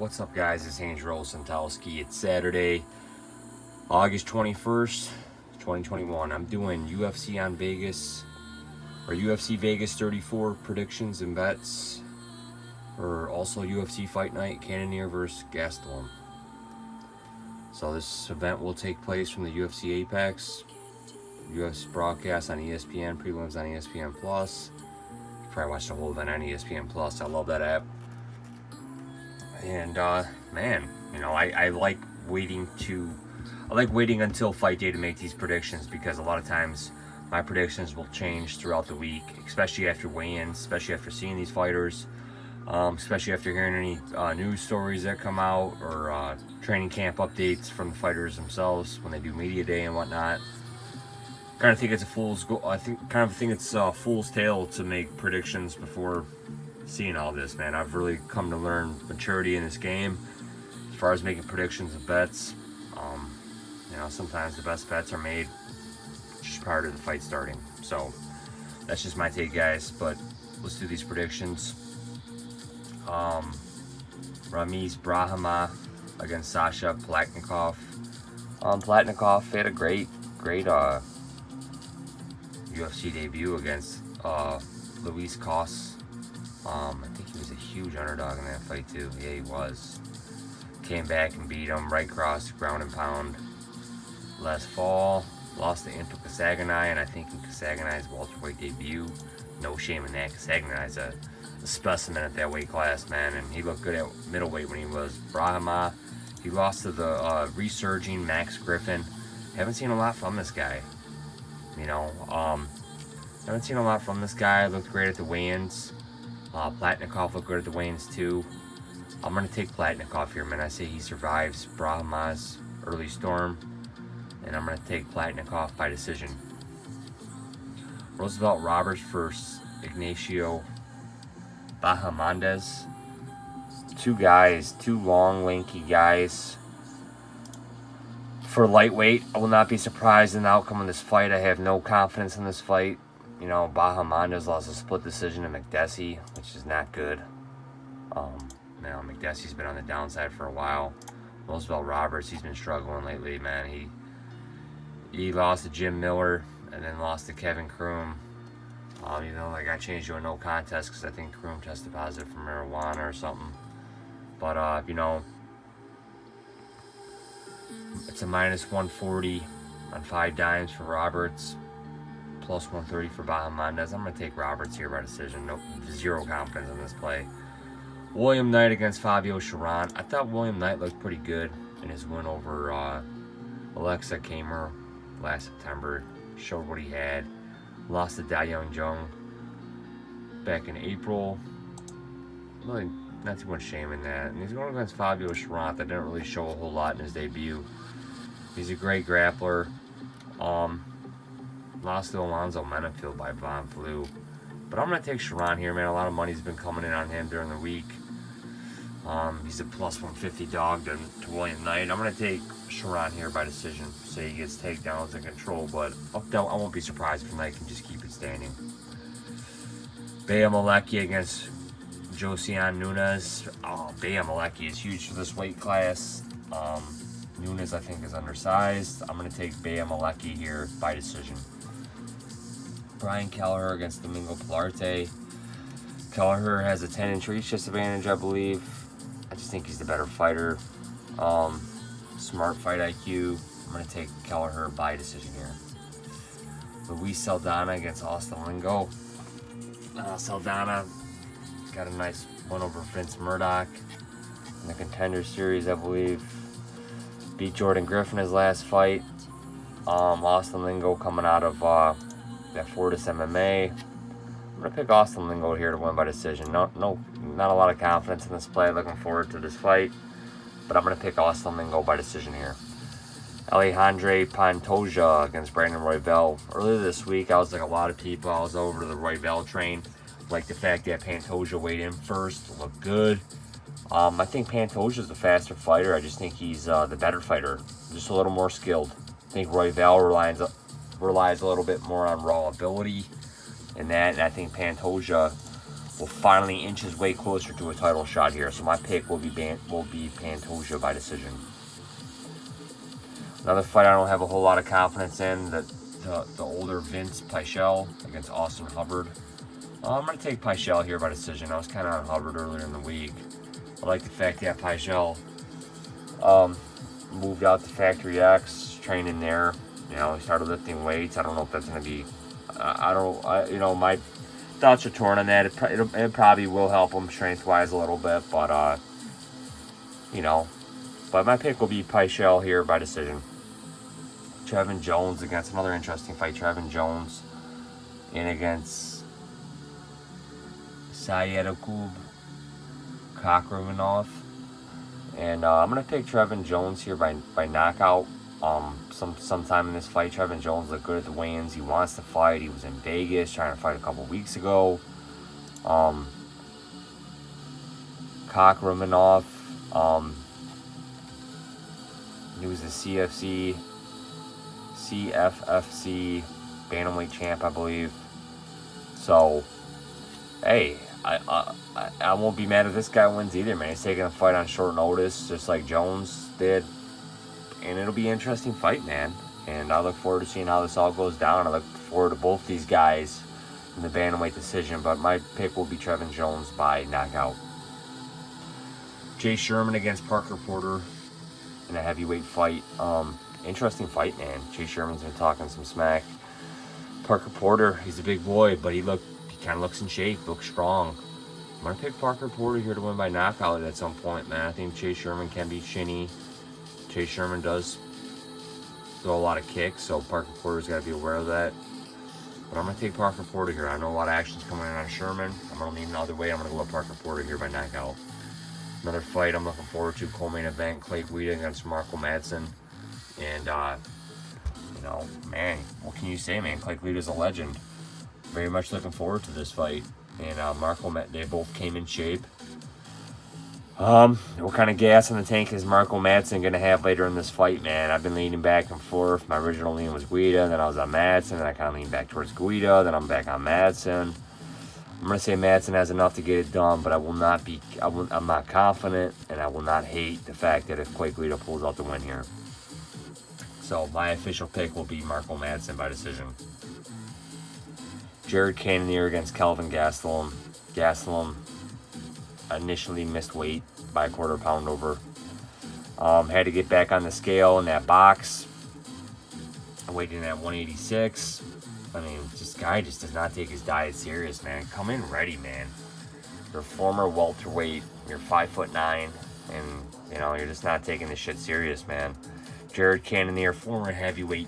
What's up, guys? It's Angel Santalski. It's Saturday, August 21st, 2021. I'm doing UFC on Vegas, or UFC Vegas 34 predictions and bets, or also UFC Fight Night, Cannonier versus Gastelum. So this event will take place from the UFC Apex, UFC broadcast on ESPN, prelims on ESPN Plus. You probably watch the whole event on ESPN Plus. I love that app. And man, you know, I like waiting until fight day to make these predictions, because a lot of times my predictions will change throughout the week, especially after weigh-ins, especially after seeing these fighters, especially after hearing any news stories that come out, or training camp updates from the fighters themselves when they do media day and whatnot. Kind of think it's a fool's goal. I think it's a fool's tale to make predictions before seeing all this, man. I've really come to learn maturity in this game as far as making predictions and bets. You know, sometimes the best bets are made just prior to the fight starting. So that's just my take, guys. But let's do these predictions. Ramiz Brahma against Sasha Palatnikov. Palatnikov had a great UFC debut against Luis Cos. I think he was a huge underdog in that fight too. Yeah, he was. Came back and beat him right across, ground and pound. Last fall, lost to Impa Kasaganai, and I think in Kasaganai's welterweight debut, no shame in that. Kasaganai's a specimen at that weight class, man, and he looked good at middleweight when he was Brahma. He lost to the resurging Max Griffin. Haven't seen a lot from this guy. You know, haven't seen a lot from this guy. Looked great at the weigh-ins. Palatnikov looked good at the weigh-ins too. I'm going to take Palatnikov here, man. I say he survives Brahma's early storm, and I'm going to take Palatnikov by decision. Roosevelt Roberts versus Ignacio Bahamondes. Two long, lanky guys. For lightweight, I will not be surprised in the outcome of this fight. I have no confidence in this fight. You know, Bahamondes lost a split decision to McDessie, which is not good. You know, McDessie's been on the downside for a while. Roosevelt Roberts, he's been struggling lately, man. He lost to Jim Miller and then lost to Kevin Kroom. Even though they got changed to a no contest because I think Kroom tested positive for marijuana or something. But, you know, it's a minus 140 on 5 dimes for Roberts. Plus 130 for Bahamondes. I'm going to take Roberts here by decision. No, zero confidence in this play. William Knight against Fabio Cherant. I thought William Knight looked pretty good in his win over Alexa Kamer last September. Showed what he had. Lost to Da Young Jung back in April. Really not too much shame in that. And he's going against Fabio Cherant that didn't really show a whole lot in his debut. He's a great grappler. Lost to Alonzo Menenfield by Von Flue. But I'm going to take Cherant here, man. A lot of money's been coming in on him during the week. He's a plus 150 dog to William Knight. I'm going to take Cherant here by decision. Say he gets takedowns in control, but I won't be surprised if Knight can just keep it standing. Bea Malecki against Josiane Nunes. Bea Malecki is huge for this weight class. Nunes, I think, is undersized. I'm going to take Bea Malecki here by decision. Brian Kelleher against Domingo Pilarte. Kelleher has a 10-inch reach disadvantage, I believe. I just think he's the better fighter. Smart fight IQ. I'm going to take Kelleher by decision here. Luis Saldana against Austin Lingo. Saldana got a nice one over Vince Murdoch in the Contender Series, I believe. Beat Jordan Griffin his last fight. Austin Lingo coming out of that Fortis MMA. I'm going to pick Austin Lingo here to win by decision. Not a lot of confidence in this play. Looking forward to this fight. But I'm going to pick Austin Lingo by decision here. Alejandro Pantoja against Brandon Royval. Earlier this week, I was like a lot of people. I was over to the Royval train. Like the fact that Pantoja weighed in first. Looked good. I think Pantoja's the faster fighter. I just think he's the better fighter. Just a little more skilled. I think Royval relies a little bit more on raw ability and that. And I think Pantoja will finally inch his way closer to a title shot here. So my pick will be Pantoja by decision. Another fight I don't have a whole lot of confidence in, the older Vince Pichel against Austin Hubbard. I'm going to take Pichel here by decision. I was kind of on Hubbard earlier in the week. I like the fact that Pichel moved out to Factory X, training there. You know, he started lifting weights. I don't know if that's going to be... my thoughts are torn on that. It probably will help him strength-wise a little bit, but, but my pick will be Pichel here by decision. Trevin Jones against another interesting fight. Trevin Jones in against Sayedokub Kakramanov. And I'm going to pick Trevin Jones here by knockout. Sometime in this fight, Trevin Jones looked good at the weigh-ins. He wants to fight. He was in Vegas trying to fight a couple weeks ago. Kakramanov, he was the CFFC bantamweight champ, I believe. So, hey, I won't be mad if this guy wins either, man. He's taking a fight on short notice, just like Jones did. And it'll be an interesting fight, man. And I look forward to seeing how this all goes down. I look forward to both these guys in the bantamweight decision. But my pick will be Trevin Jones by knockout. Jay Sherman against Parker Porter in a heavyweight fight. Interesting fight, man. Jay Sherman's been talking some smack. Parker Porter, he's a big boy, but he kind of looks in shape, looks strong. I'm going to pick Parker Porter here to win by knockout at some point, man. I think Jay Sherman can be shinny. Jay Sherman does throw a lot of kicks, so Parker Porter's got to be aware of that. But I'm going to take Parker Porter here. I know a lot of action's coming in on Sherman. I'm going to lean another way. I'm going to go with Parker Porter here by knockout. Another fight I'm looking forward to, co-main event, Clay Guida against Marco Madsen. And, man, what can you say, man? Clay Guida's a legend. Very much looking forward to this fight. And they both came in shape. What kind of gas in the tank is Marco Madsen going to have later in this fight, man? I've been leaning back and forth. My original lean was Guida, then I was on Madsen, then I kind of leaned back towards Guida, then I'm back on Madsen. I'm going to say Madsen has enough to get it done, but I'm not confident, and I will not hate the fact that if Clay Guida pulls out the win here. So my official pick will be Marco Madsen by decision. Jared Cannonier against Kelvin Gastelum. Gastelum initially missed weight by a quarter pound over. Had to get back on the scale in that box. Weighing at 186. I mean, this guy just does not take his diet serious, man. Come in ready, man. You're a former welterweight. You're 5'9", and you're just not taking this shit serious, man. Jared Cannonier, former heavyweight,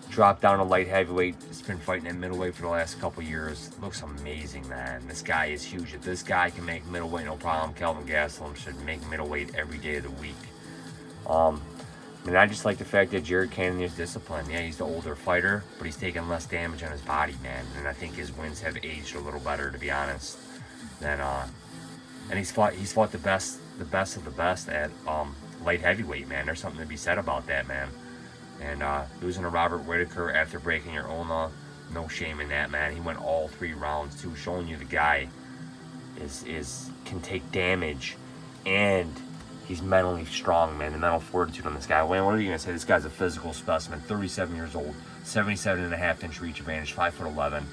dropped down to light heavyweight. He's been fighting at middleweight for the last couple years. Looks amazing, man. This guy is huge. If this guy can make middleweight, no problem. Kelvin Gastelum should make middleweight every day of the week. And I just like the fact that Jared Cannonier's disciplined. Yeah, he's the older fighter, but he's taking less damage on his body, man. And I think his wins have aged a little better, to be honest. And he's fought the best of the best at light heavyweight, man. There's something to be said about that, man. And losing to Robert Whitaker after breaking your Ulna, no shame in that, man. He went all 3 rounds too, showing you the guy can take damage, and he's mentally strong, man. The mental fortitude on this guy. What are you gonna say? This guy's a physical specimen. 37 years old, 77.5-inch reach advantage, 5'11",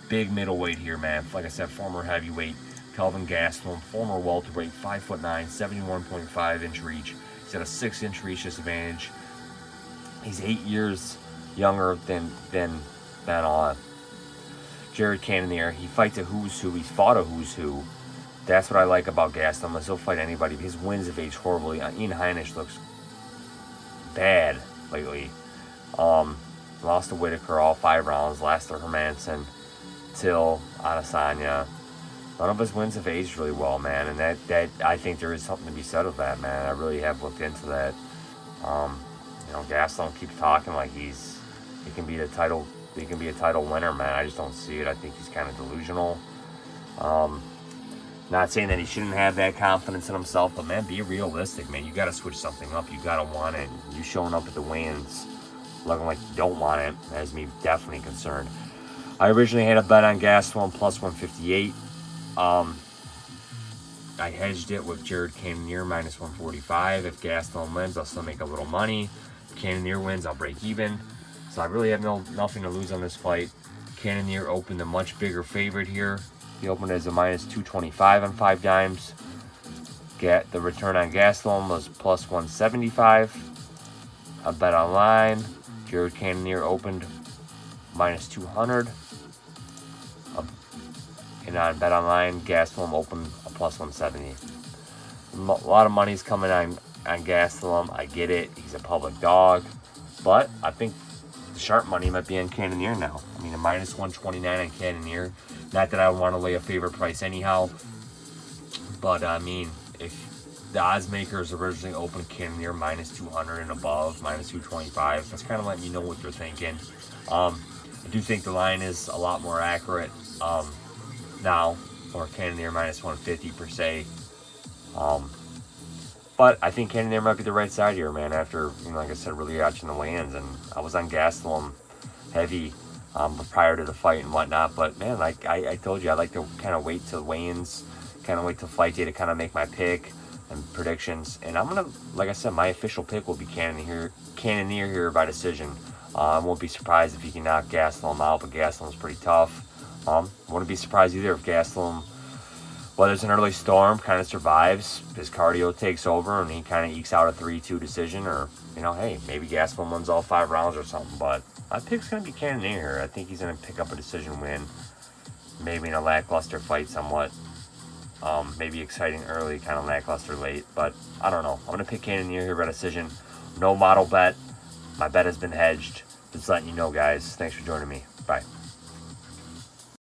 big middleweight here, man. Like I said, former heavyweight. Kelvin Gastelum, former welterweight, 5'9", 71.5-inch reach. He's got a 6-inch reach disadvantage. He's 8 years younger than Jared Cannonier. He fights a who's who. He's fought a who's who. That's what I like about Gastelum. He'll fight anybody. His wins have aged horribly. Ian Heinisch looks bad lately. Lost to Whitaker all 5 rounds. Lost to Hermanson, Till, Adesanya. None of his wins have aged really well, man. And that I think there is something to be said of that, man. I really have looked into that. Gastelum keeps talking like he can be a title winner, man. I just don't see it. I think he's kind of delusional. Not saying that he shouldn't have that confidence in himself, but man, be realistic, man. You got to switch something up. You got to want it. You showing up at the weigh-ins looking like you don't want it has me definitely concerned. I originally had a bet on Gastelum plus 158. I hedged it with Cannonier minus 145. If Gastelum wins, I'll still make a little money. If Cannonier wins, I'll break even. So I really have nothing to lose on this fight. Cannonier opened a much bigger favorite here. He opened as a minus 225 on 5 dimes. The return on Gastelum was plus 175. I bet online. Cannonier opened minus 200. And on Bet Online, Gastelum opened a plus 170. A lot of money's coming on Gastelum. I get it. He's a public dog. But I think the sharp money might be on Cannonier now. I mean, a minus 129 on Cannonier. Not that I want to lay a favorite price anyhow. But, I mean, if the odds makers originally opened Cannonier minus 200 and above, minus 225, that's kind of letting you know what they're thinking. I do think the line is a lot more accurate now, or Cannonier minus 150 per se. But I think Cannonier might be the right side here, man, after, like I said, really watching the weigh-ins. And I was on Gastelum heavy prior to the fight and whatnot. But, man, like I told you, I like to kind of wait till weigh-ins, kind of wait till fight day to kind of make my pick and predictions. And I'm going to, like I said, my official pick will be Cannonier here by decision. I won't be surprised if he can knock Gastelum out, but Gastelum's pretty tough. Wouldn't be surprised either if Gastelum weathers an early storm, kind of survives, his cardio takes over, and he kind of ekes out a 3-2 decision, or, hey, maybe Gastelum wins all 5 rounds or something. But my pick's going to be Cannonier here. I think he's going to pick up a decision win, maybe in a lackluster fight somewhat. Maybe exciting early, kind of lackluster late, but I don't know. I'm going to pick Cannonier here by decision. No model bet. My bet has been hedged. Just letting you know, guys. Thanks for joining me. Bye.